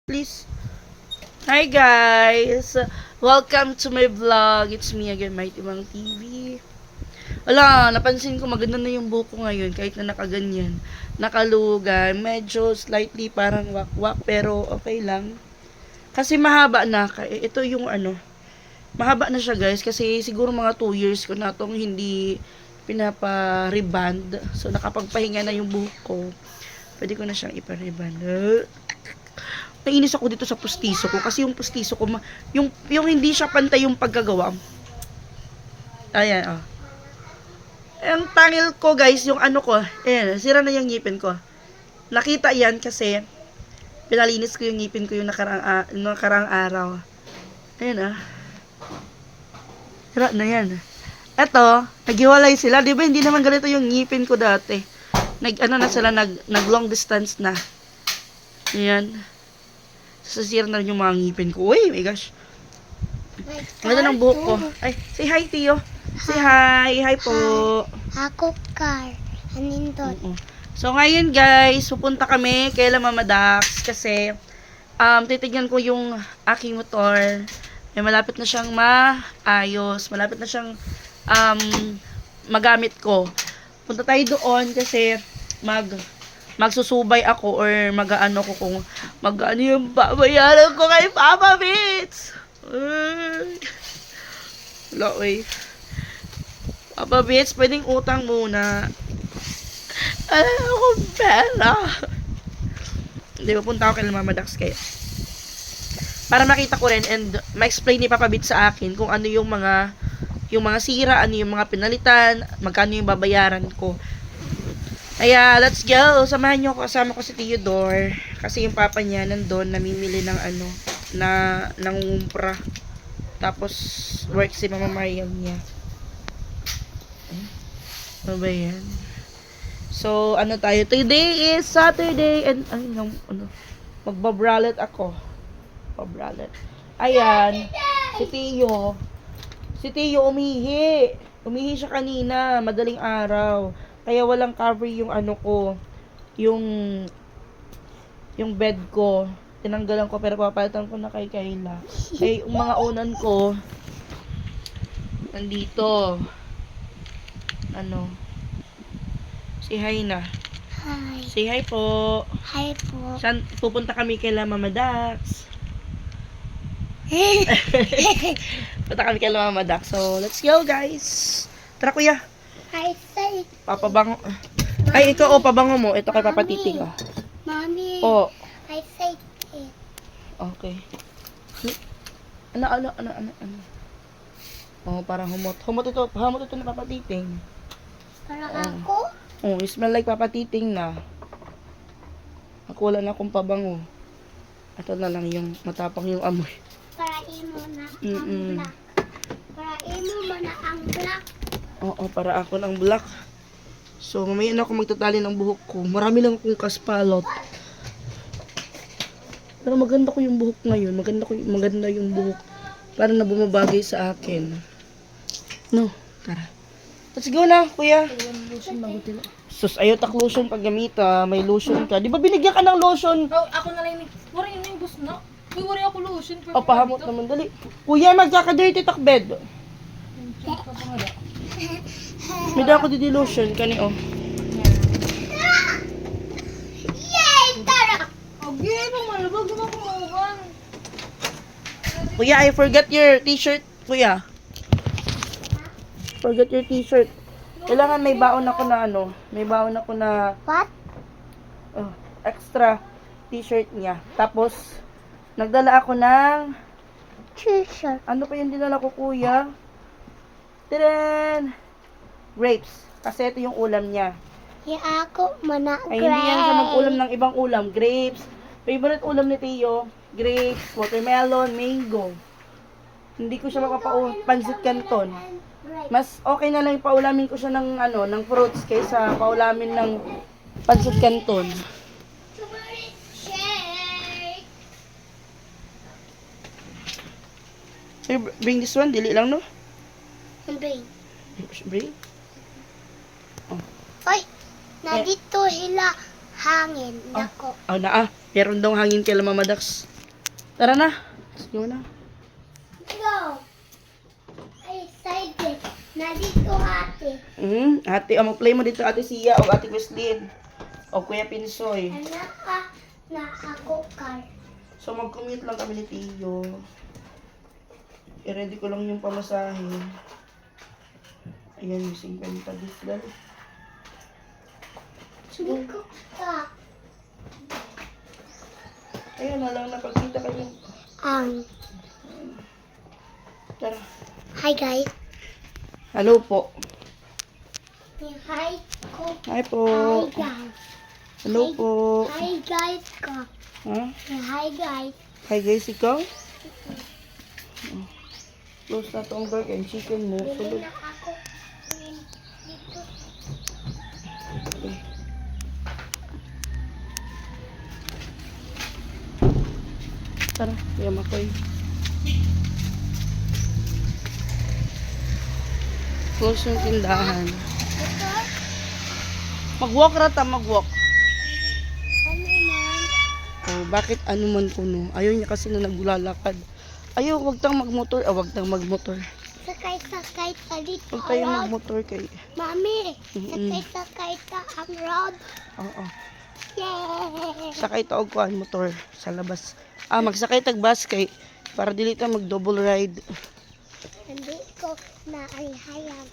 Please. Hi guys! Welcome to my vlog. It's me again, Mighty Mang TV. Wala, napansin ko maganda na yung buhok ko ngayon kahit na nakaganyan. Nakalugan, medyo slightly parang wak-wak pero okay lang. Kasi mahaba na. Ito yung mahaba na siya guys kasi siguro mga 2 years ko na itong hindi pinapa-reband. So nakapagpahinga na yung buhok ko. Pwede ko na siyang ipa-reband. Nainis ako dito sa pustiso ko kasi yung pustiso ko yung hindi siya pantay yung pagkagawa. Ayan, oh. Ang tangil ko guys, yung ko, sira na yung ngipin ko. Nakita yan kasi pinalinis ko yung ngipin ko yung nakarang araw. Ayan, sira na yan. Eto, naghiwalay sila. Di ba hindi naman ganito yung ngipin ko dati. Nag long distance na. Ayan. Sasira na rin yung mga ngipin ko. Uy, my gosh. Ang ganda ng buhok ko. Ay, say hi, Tio. Say hi. Hi po. Ako car. Anindot. So, ngayon guys, pupunta kami kay Mama Dax kasi titignan ko yung aking motor. May malapit na siyang maayos. Malapit na siyang magamit ko. Punta tayo doon kasi magsusubay ako or mag-ano ko kung mag-ano yung babayaran ko kay Papa Bits. Wala, Papa Bits, pwedeng utang muna. Ano akong pera? Hindi, pupunta ako kay Mama Dax kayo. Para makita ko rin and ma-explain ni Papa Bits sa akin kung ano yung mga sira, ano yung mga pinalitan, magkano yung babayaran ko. Kaya, let's go. Samahan nyo ako. Kasama ko si Theodore. Kasi yung papa niya nandun, namimili ng nangungumpra. Tapos, work si Mama Mariam niya. Ano ba yan? So, tayo? Today is Saturday. And, magbabralet ako. Babralet. Ayan. Si Theo. Umihi. Umihi siya kanina. Madaling araw. Kaya walang cover yung yung bed ko. Tinanggalan ko pero papalitan ko na kay Kayla. Yung mga unan ko nandito. Say hi na. Hi. Say hi po. Hi po. Saan pupunta kami kay Mama Dax? Punta kami kay Mama Dax. So, let's go guys. Tara kuya. Hi, say. Papabango. Ay, ito pabango mo. Ito kay Papa Titing, Mommy. Oh. I say it. Okay. Ano. Oh, parang humot. Humot ito na Papa Titing. Para ako? Oh, it smell like Papa Titing na. Ako wala na akong pabango. Ito na lang yung matapang yung amoy. Para imo na ang black. Para imo mo na ang black. Oo, para ako ng black. So, mamaya na ako magtatali ng buhok ko. Marami lang akong kaspalot. Pero maganda ko yung buhok ngayon. Maganda yung buhok. Parang na bumabagay sa akin. No, tara. Let's go na, kuya. Sus, ayaw tak lotion pag gamita. May lotion ka. Di ba binigyan ka ng lotion? Oh, ako na lang yung... Wari yun yung bus na. Uy, wari ako lotion. O, pahamot naman. Dali. Kuya, magkaka-dirty takbed. May ako dito lotion. Kani, oh. Yay! Tara! Okay, pang malabag naman kumuhan. Kuya, I forgot your t-shirt. Kuya. Forgot your t-shirt. Kailangan may baon ako na May baon ako na What? extra t-shirt niya. Tapos, nagdala ako ng T-shirt. ano pa yung dinala ko, kuya? Tadaan! Grapes. Kasi ito yung ulam niya. Yung ako mana Ay, hindi yan siya mag-ulam ng ibang ulam. Grapes. Favorite ulam ni Tio. Grapes, watermelon, mango. Hindi ko siya pansit canton. Mas okay na lang paulamin ko siya ng ng fruits kaysa paulamin ng pansit canton. Hey, bring this one, dili lang no? Bring. Bring. Oy, na dito hila hangin. Nako. Meron daw hangin kay Mama Dax. Tara na. Let's go na. Go. Ay, excited. Nandito ate. Ate, mag-play mo dito ate Sia o ate Christine. O Kuya Pinsoy. Anak ka na ako car. So mag-commute lang kami ni Tiyo. I-ready ko lang yung pamasahe. Ayan yung 50 dito dali. Sumiko ka. Ayun na lang napagkita kayo. Tara. Hi guys. Hello po. Hi ko. Hi po. Hi guys. Hello po. Hi guys ko. Ha? Hi guys. Hi guys, ikaw? Close na to ang burger and chicken mo. Bili Sulod. na ako. Dito. Tara, kaya makoy. Close yung tindahan. Ito. Mag-walk rata, mag-walk. Ano man? Oh, bakit ano man kuno? Ayaw niya kasi na naglalakad. Ayaw, wag tang magmotor. Wag tang magmotor. Sakay ka dito. Wag tayong road. magmotor kay... Mami, Mm-mm. sakay ka ang road. Oo. Yay! Sakay taog ko ang motor sa labas. Magsakay tag bus kay para dili ta mag double ride. Hindi ko na hayang.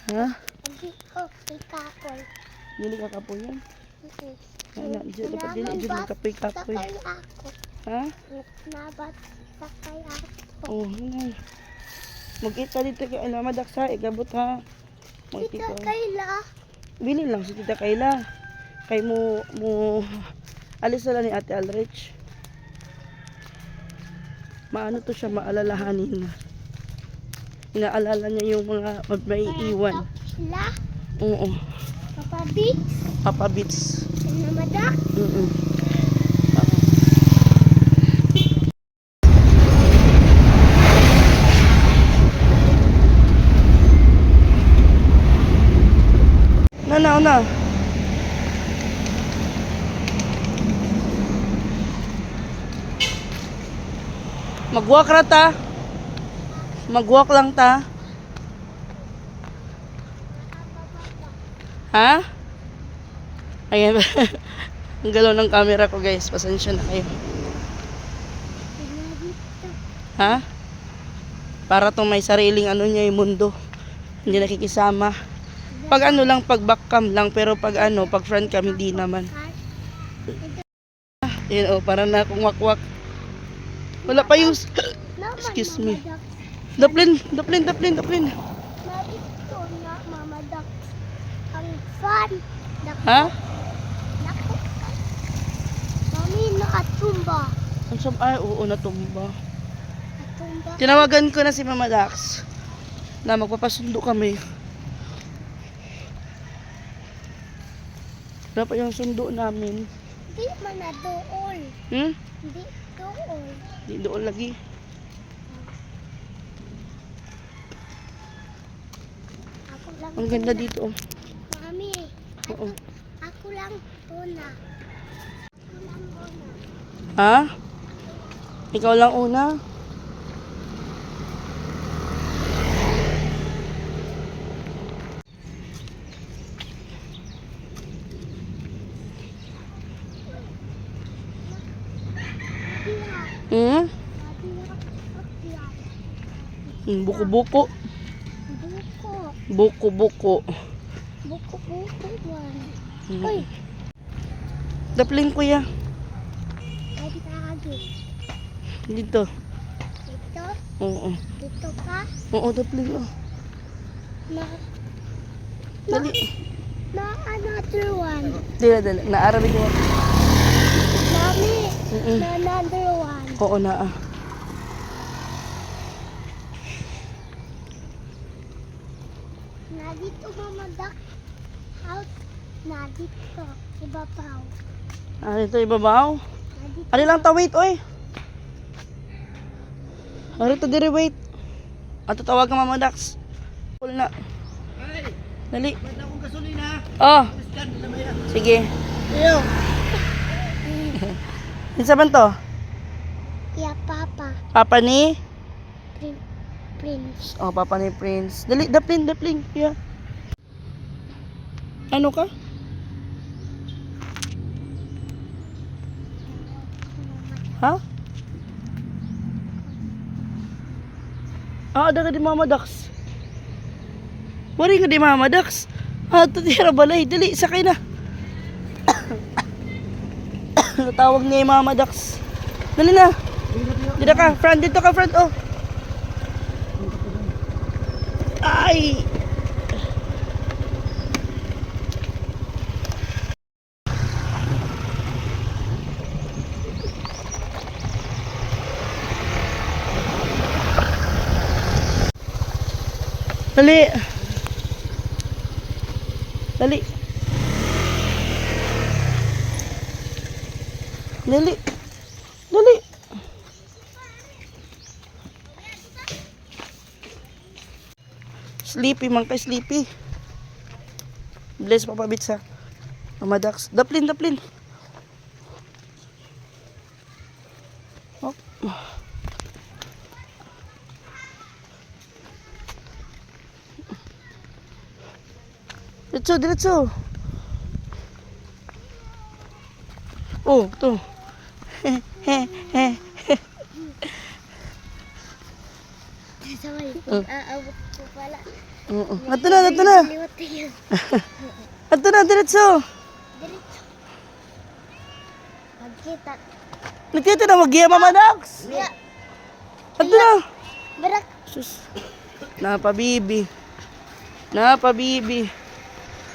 Ha? Hindi ko ikakol. Dili ka kapo yan. Dapat dili Naman jud ba magkapoy-kapoy. sakay ako? Ha? Nabat sakay ako. Oh, hinay. Mag-ita dito kay Alamadaksa, igabot ha. Kita Mag-tika. kaila. Bili lang si Tita Kayla. Kay mo alis na lang ni Ate Alrich. Maano to siya maalalahanin. Inaalala niya yung mga may iwan. Sila, Oo. kapabit, Papa Beats. namadak. Na. Mag-walk ra ta. Mag-walk lang ta. Ha? Ayan. Ang galaw ng camera ko guys. Pasensya na kayo. Ha? Para tong may sariling ano niya yung mundo. Hindi nakikisama. Pag ano lang, pag back cam lang. Pero pag ano, pag front cam, hindi naman. Yun para na akong wakwak. Wala pa yung... Excuse me. Daplin. Nandito na mamadak. Ang fun. Ha? Naku. Mami, nakatumba. Ay, oo, natumba. Natumba. Tinawagan ko na si Mama Dax na magpapasundo kami. Wala pa yung sundo namin. Hindi man na doon. Hindi doon. Di doon lagi. Ako lang. Ang ganda dito. Mami, Oo. ako lang una. Ako lang una. Ha? Ikaw lang una? Dia, Hmm? Buko-buko. buko. Buko-buko. Buko man. Hmm. Uy, Daplin ko ya. ay lagi. Dito. Dito, Oo. dito ka. Oo, daplin ko. Na, Dali. na another one. Dali. Naarabi ko. Mami, Mm-mm. na another one. Oo na Na dito mamadak. Out. Na dito. Ibabaw. Dito ibabaw. Na dito. Ano lang ta, wait, oy. Arito diri, wait. Ato tawag ka Mama Dax. Pull na. Dali. Oh. Sige. Isa man to? Yeah, Papa. Papa ni? Prince. Oh, papa ni Prince. Dali, daplin. Yeah. Ano ka? Ha? Ah, ada ka di Mama Dax. Wari ka di Mama Dax. Ah, ito tira balay. Dali, sakay na. Tawag niya yung Mama Dax. Dali na. Dito ka, front. Dito ka, front. Oh. Ay! Dali. Dali. Dali. Dali. Sleepy, man kay sleepy. Bless pa pabit sa Mama Dax. Daplin. Oh. Diretso. Oh, to. Sabay, aabot ko pala. Oo. Ato na. Liwat yun. Ato na, diretso. Diretso. Magkita. Nagkita na mag-iya, Mama Dax. Yeah. Ato na. Barak. Sus. Napabibi.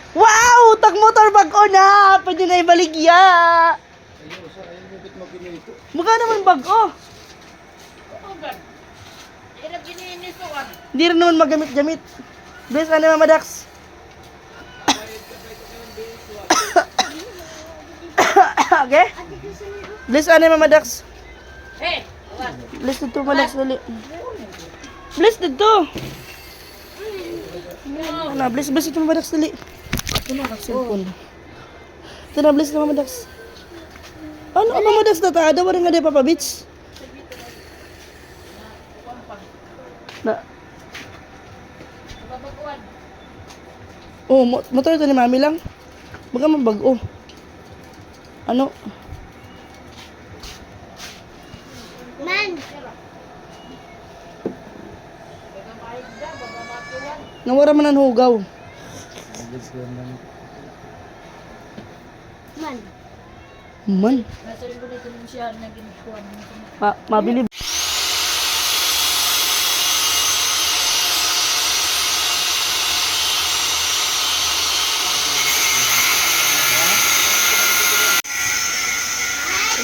Wow! Tag motor bag-o na! Pwede na ibaligya! Mukha naman bag-o. Hindi rin naman magamit-gamit. Bless, ano Mama Dax? Okay? Bless, ano Mama Dax? Bless dito, Mama Dax, dali. Bless dito. Ano, bless ito Mama Dax, dali. Ito na, cellphone. Ito na, bless na Mama Dax. Ano ka Mama Dax na taada? Wala nga di Papa Beach? Na. Oh, motor ito ni Mami lang. Baka mabag-o. Ano? Man. Nawara man ang hugaw. Man. Mabili.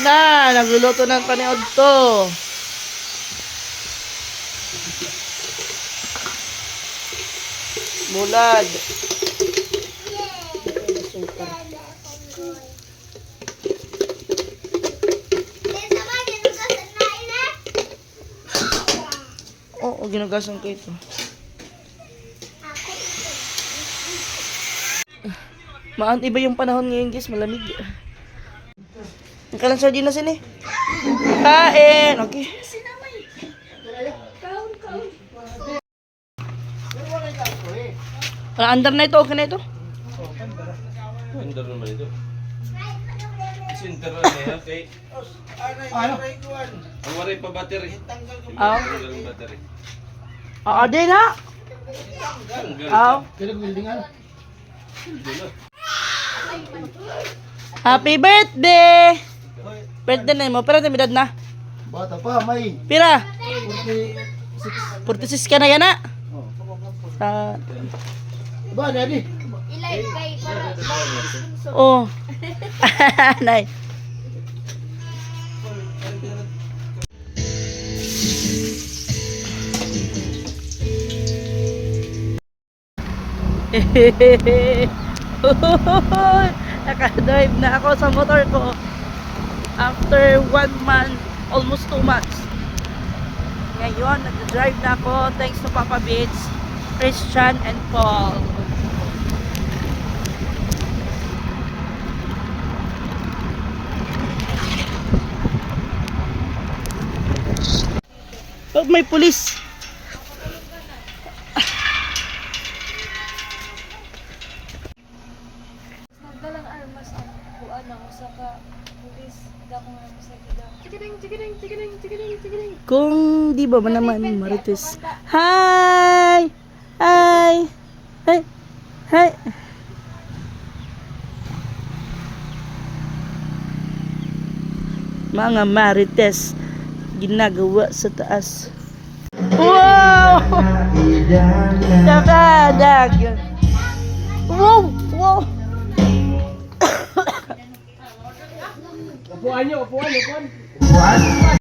Na, nagluluto ng paniod to. Bulad. Oo, ginugasan ko ito. Iba yung panahon ngayon guys, malamig. Ang kalang sardinas ini. Kain, okay. Under na ito, okay na ito. Under naman ito. Center na niya, okay. Ano? Ang waray pa battery. Aw. Tanggal ang battery. Di na. Tanggal. Aw. Happy birthday! Birthday na mo, pero timidad na. Bata pa, may Pira, 46. 46 ka na yan na. Sa... Ba, Daddy? Ilay kay para. Oh. Nay. Naka-drive na ako sa motor ko after 1 month, almost 2 months. Ngayon, nag-drive na ako thanks to Papa Beats, Christian and Paul. Pag may pulis. Nagdalang armas ang buwan ako sa ka pulis. Dako nga mo sa gida. Tikiring, tikiring, tikiring, tikiring, tikiring. Kung di ba naman Marites. Hi! Hi! Hi! Hi! Mga Marites ginagawa sa taas. Wow! Nakadag! Wow! Wow! Upuan nyo, upuan, upuan.